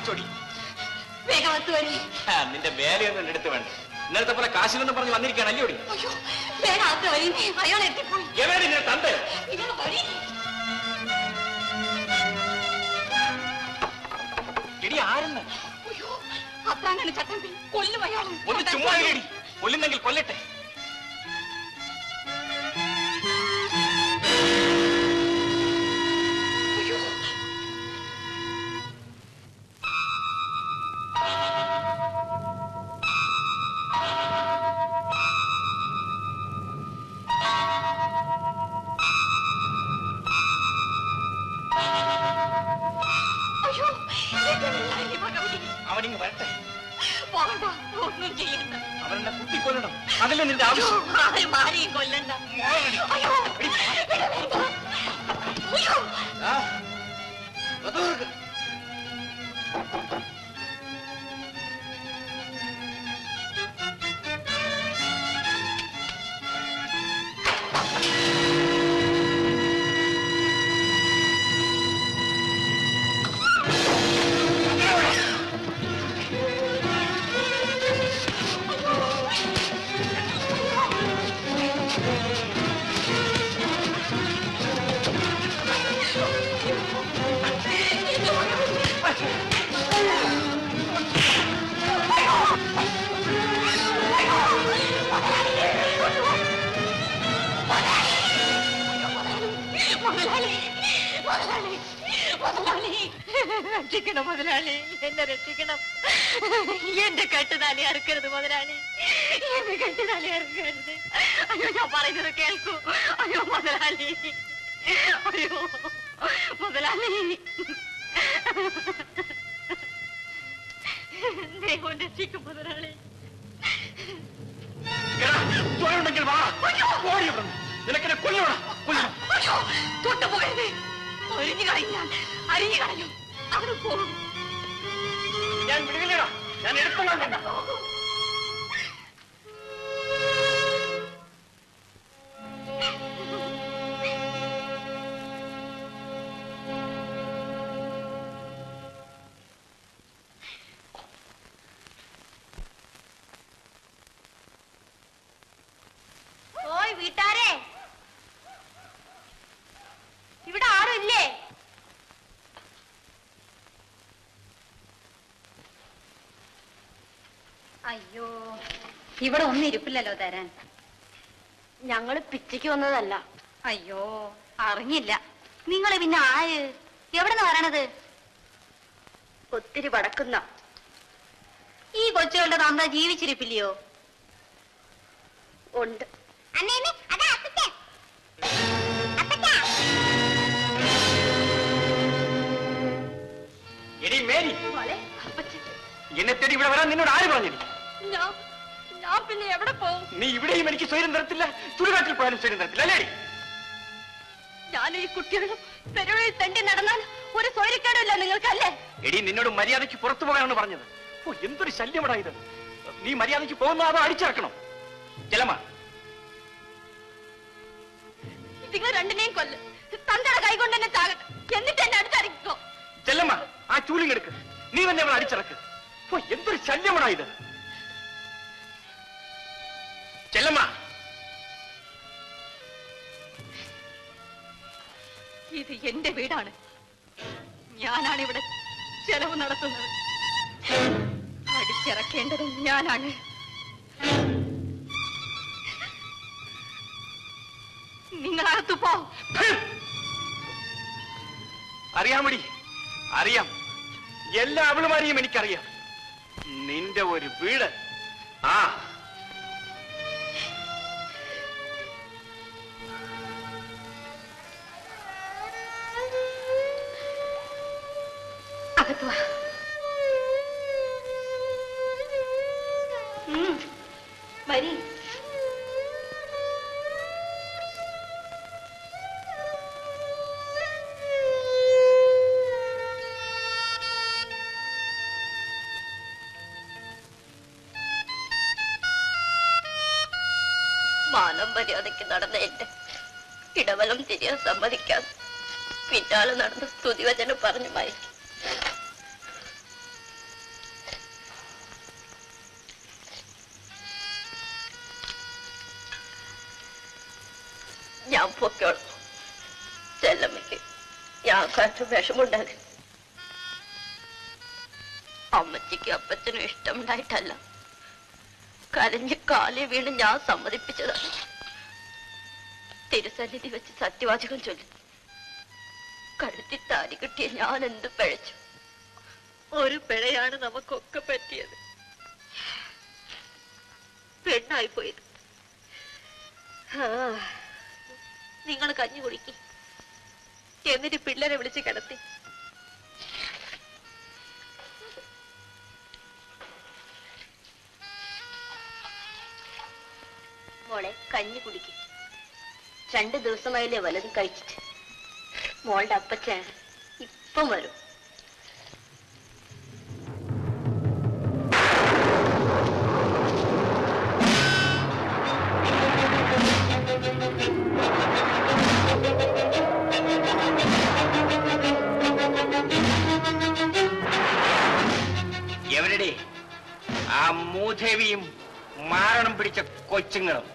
പിടിച്ചോടി. വേഗം വരി. നിന്റെ വേലയൊന്നും എന്റെ അടുത്ത് വേണ്ട. ഇന്നലത്തെ പോലെ കാശിലൊന്നും പറഞ്ഞ് വന്നിരിക്കുകയാണ് അല്ലേ? വേഗം വരി. അയാൾ എത്തിപ്പോയി. എവിടെ നിന്നെ തന്റെ എടി ആരെന്ന്? അത്രാങ്ങനെ ചട്ടം കൊല്ലും അയാൾ. ഒന്ന് ചുമ്മാ ഇടി. കൊല്ലുന്നെങ്കിൽ കൊല്ലട്ടെ. അവനിങ്ങ് വരട്ടെ. ഒന്നും ചെയ്യണ്ട. അവനെന്നെ കുത്തിക്കൊല്ലണം. അതല്ലേ നിന്റെ ആവശ്യം? ആരെയും കൊല്ലണ്ട. രക്ഷിക്കണം മുതലാളി, എന്നെ രക്ഷിക്കണം. എന്റെ കെട്ടുതാലി അറുക്കരുത് മുതലാളി, എന്റെ കെട്ടുതാലി അറുക്കരുത്. അയ്യോ, ഞാൻ പറയുന്നത് കേൾക്കൂ. അയ്യോ മുതലാളി, അയ്യോ മുതലാളി, ദൈവം രക്ഷിക്കും മുതലാളി. നിനക്കെന്നെ കൊല്ലണം. തൊട്ടുപോകരുത്. ഒരിഞ്ഞു കളഞ്ഞാൽ അരിഞ്ഞു കളഞ്ഞു. അവിടെ പോകും. ഞാൻ വിടുകയില്ലടാ. ഞാൻ എടുത്തോളാം. ഓയ് വീട്ടാരെ, ഇവിടെ ആരും ഇല്ലേ? അയ്യോ, ഇവിടെ ഒന്നും ഇരിപ്പില്ലല്ലോ തരാൻ. ഞങ്ങള് പിച്ചയ്ക്ക് വന്നതല്ല. അയ്യോ, അറിഞ്ഞില്ല. നിങ്ങള് പിന്നെ ആര്? എവിടെന്ന് വരണത്? ഒത്തിരി വടക്കുന്ന. ഈ കൊച്ചുകളുടെ തന്ത ജീവിച്ചിരിപ്പില്ലയോ? ഉണ്ട്. എന്നെ തേടി ഇവിടെ വരാൻ നിന്നോട് ആര് പറഞ്ഞു? ഞാൻ പിന്നെ എവിടെ പോകും? നീ ഇവിടെയും എനിക്ക് സ്വയം തരത്തില്ല, ചുടുകാട്ടിൽ പോയാലും സ്വയം തരത്തില്ല അല്ലേ? ഞാൻ ഈ കുട്ടികളും തെരുവിൽ തണ്ടി നടന്നാൽ ഒരു സ്വൈരക്കേടുമില്ല നിങ്ങൾക്കല്ലേ? എടി, നിന്നോട് മര്യാദയ്ക്ക് പുറത്തു പോകാനാണ് പറഞ്ഞത്. ഓ, എന്തൊരു ശല്യമാടാ ഇത്. നീ മര്യാദയ്ക്ക് പോകുന്ന അതോ അടിച്ചിറക്കണം? ജലമ, നിങ്ങൾ രണ്ടിനെയും കൊല്ല്. തന്തയുടെ കൈ കൊണ്ട് തന്നെ ചാകട്ടെ, എന്നിട്ട് എന്നെ അടുത്തറിയിക്കോ. ചെല്ലമ്മ, ആ ചൂലിങ്ങെടുക്ക്. നീ തന്നെ അവൾ അടിച്ചിറക്ക്. ഓ, എന്തൊരു ശല്യമാടാ ഇത്. ചെല്ലമ്മ, ഇത് എന്റെ വീടാണ്. ഞാനാണ് ഇവിടെ ചെലവ് നടത്തുന്നത്. അടിച്ചിറക്കേണ്ടത് ഞാനാണ്. നിങ്ങളകത്തു പോ. അറിയാമടി, അറിയാം. എല്ലാ അവളുമാരെയും എനിക്കറിയാം. നിന്റെ ഒരു വീട്. ആ, അകത്തുവാ. വരി. മാനം മര്യാദയ്ക്ക് നടന്നേറ്റ് ഇടവലം തിരിയാൻ സമ്മതിക്കാതെ പിന്നാലെ നടന്ന് സ്തുതിവചനം പറഞ്ഞു മയക്കി. ഞാൻ പൊക്കോളാം. ചെല്ലമ്മയ്ക്ക് ഞാൻ കാറ്റ് വിഷമുണ്ടാകും. അമ്മച്ചിക്ക് അപ്പച്ചനും ഇഷ്ടമുണ്ടായിട്ടല്ല, കരഞ്ഞ് കാലി വീണ് ഞാൻ സമ്മതിപ്പിച്ചതാണ്. തിരുസന്നിധി വെച്ച് സത്യവാചകം ചൊല്ലി കഴുത്തി താരി കിട്ടിയ ഞാൻ എന്ത് പിഴച്ചു? ഒരു പിഴയാണ് നമുക്കൊക്കെ പറ്റിയത്. പെണ്ണായി പോയത്. നിങ്ങൾ കഞ്ഞി കുടിക്കി, എന്നിട്ട് പിള്ളേരെ വിളിച്ച് കിടത്തി. മോളെ കഞ്ഞി കുടിക്കും. 2 ദിവസമായില്ലേ വലതും കഴിച്ചിട്ട്. മോളുടെ അപ്പച്ചൻ ഇപ്പം വരും. എവരുടെ ആ മൂദേവിയും മാരണം പിടിച്ച കൊച്ചുങ്ങളും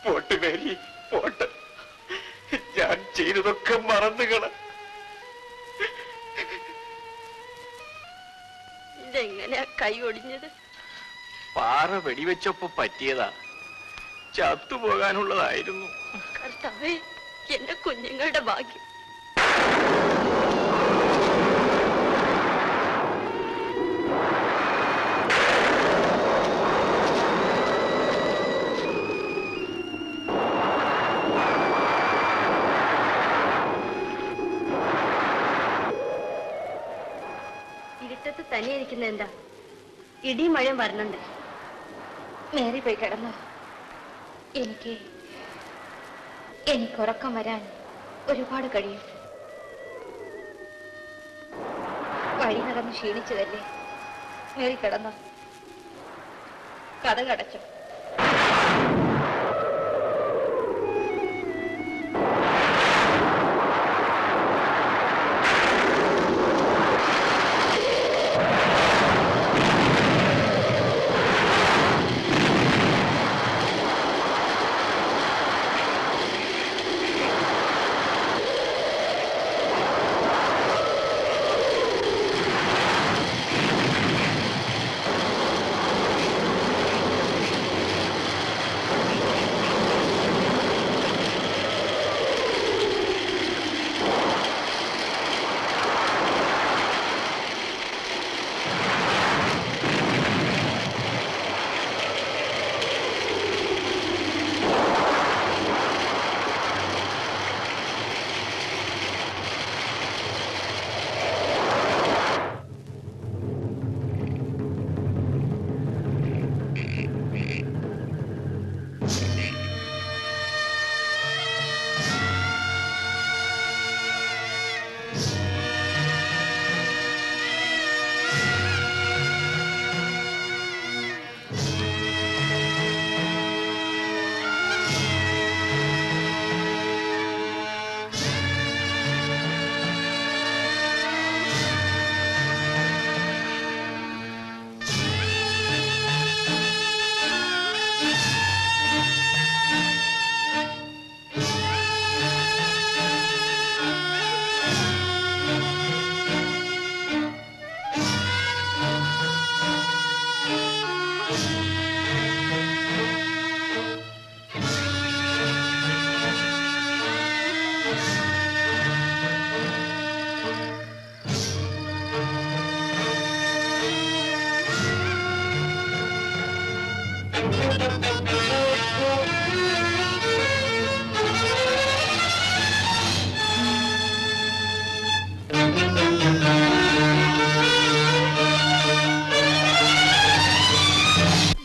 പോട്ട് മേരി പോട്ട്. ഞാൻ ചെയ്തതൊക്കെ മറന്നുകള. ഇതെങ്ങനെയാ കൈ ഒടിഞ്ഞത്? പാറ വെടിവെച്ചപ്പോ പറ്റിയതാ. ചത്തുപോകാനുള്ളതായിരുന്നു. കർത്താവേ, എന്റെ കുഞ്ഞുങ്ങളുടെ ഭാഗ്യം. ഇരുട്ടത്ത് തനിയിരിക്കുന്ന എന്താ? ഇടിയും മഴയും വരണുണ്ട്. മേറി പോയി കിടന്നോ. എനിക്ക് ഉറക്കം വരാൻ ഒരുപാട് കഴിയും. വഴി നടന്ന് ക്ഷീണിച്ചതല്ലേ. മേറി കിടന്നോ. കഥ കടച്ചോ.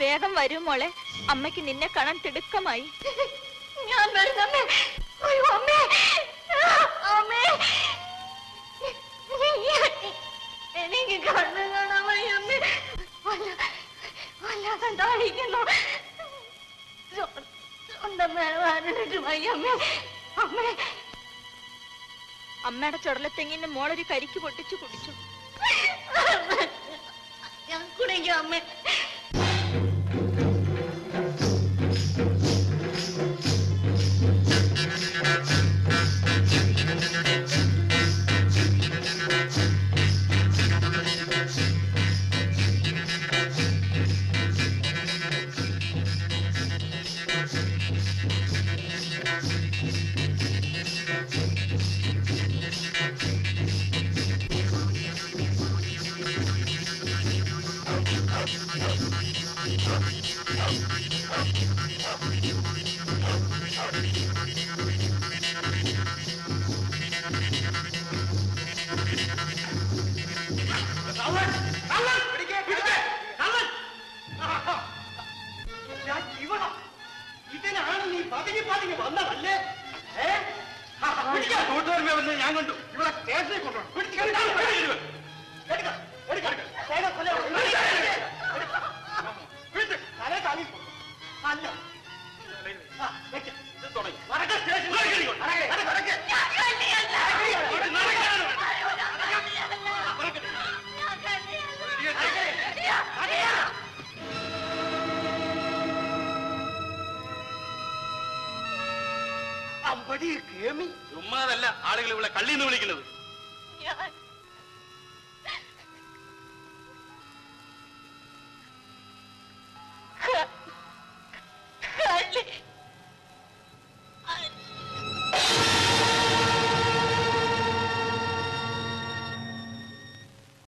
വേഗം വരൂ മോളെ, അമ്മയ്ക്ക് നിന്നെ കാണാൻ തിടുക്കമായി. ഞാൻ വരുന്നമ്മേ. അയ്യോ അമ്മേ, അമ്മേ, എനിക്ക് കണ്ണു കാണാൻ വയ്യമ്മേ. വല്ലാതെ താഴിക്കുന്നു. അമ്മയുടെ ചുടലത്തെങ്ങിന്റെ മോളൊരു കരിക്ക് പൊട്ടിച്ചു കുടിച്ചു. ഞാൻ കുടിക്കാം അമ്മേ. ഇതിനാണ് നീ പതുങ്ങി പതുങ്ങി വന്നതല്ലേ? കൂട്ടുകാരനെ വന്ന് ഞാൻ കണ്ടു. ഇവിടെ സ്റ്റേഷനിൽ കൊണ്ടുപോകണം. ചുമ്മാതല്ല ആളുകൾ ഇവിടെ കള്ളിന്ന് വിളിക്കുന്നത്.